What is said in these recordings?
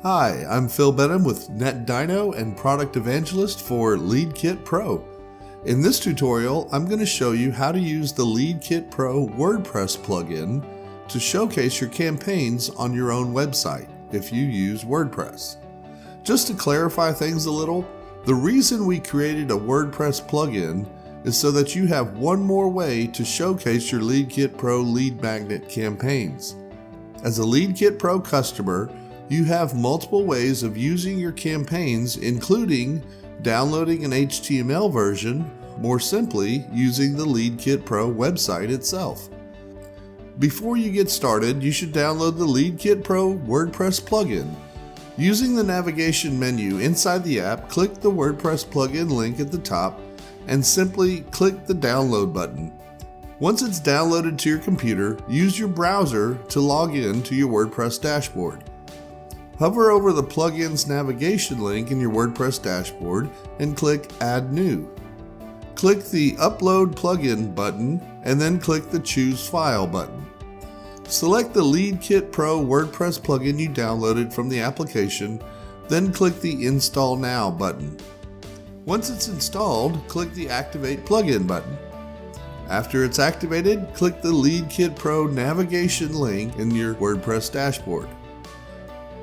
Hi, I'm Phil Benham with NetDyno and Product Evangelist for LeadKit Pro. In this tutorial, I'm going to show you how to use the LeadKit Pro WordPress plugin to showcase your campaigns on your own website if you use WordPress. Just to clarify things a little, the reason we created a WordPress plugin is so that you have one more way to showcase your LeadKit Pro lead magnet campaigns. As a LeadKit Pro customer, you have multiple ways of using your campaigns, including downloading an HTML version, more simply, using the LeadKit Pro website itself. Before you get started, you should download the LeadKit Pro WordPress plugin. Using the navigation menu inside the app, click the WordPress plugin link at the top and simply click the download button. Once it's downloaded to your computer, use your browser to log in to your WordPress dashboard. Hover over the plugin's navigation link in your WordPress dashboard and click Add New. Click the Upload Plugin button and then click the Choose File button. Select the LeadKit Pro WordPress plugin you downloaded from the application, then click the Install Now button. Once it's installed, click the Activate Plugin button. After it's activated, click the LeadKit Pro navigation link in your WordPress dashboard.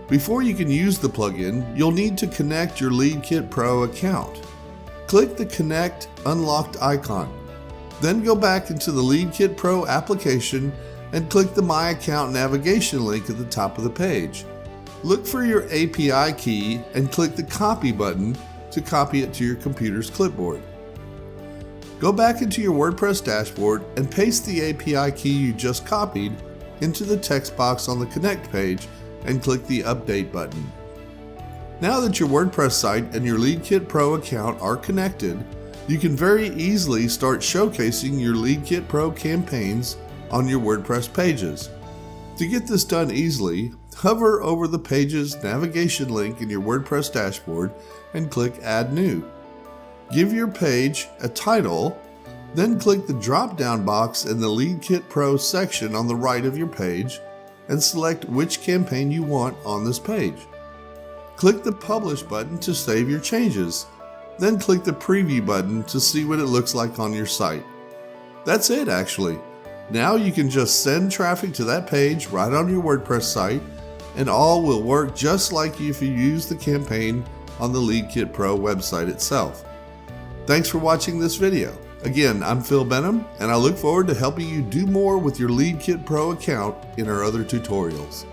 Before you can use the plugin, you'll need to connect your LeadKit Pro account. Click the Connect Unlocked icon. Then go back into the LeadKit Pro application and click the My Account navigation link at the top of the page. Look for your API key and click the Copy button to copy it to your computer's clipboard. Go back into your WordPress dashboard and paste the API key you just copied into the text box on the Connect page and click the Update button. Now that your WordPress site and your LeadKit Pro account are connected, you can very easily start showcasing your LeadKit Pro campaigns on your WordPress pages. To get this done easily, hover over the page's navigation link in your WordPress dashboard and click Add New. Give your page a title, then click the drop-down box in the LeadKit Pro section on the right of your page and select which campaign you want on this page. Click the Publish button to save your changes, then click the Preview button to see what it looks like on your site. That's it actually. Now you can just send traffic to that page right on your WordPress site, and all will work just like if you use the campaign on the LeadKit Pro website itself. Thanks for watching this video. Again, I'm Phil Benham, and I look forward to helping you do more with your LeadKit Pro account in our other tutorials.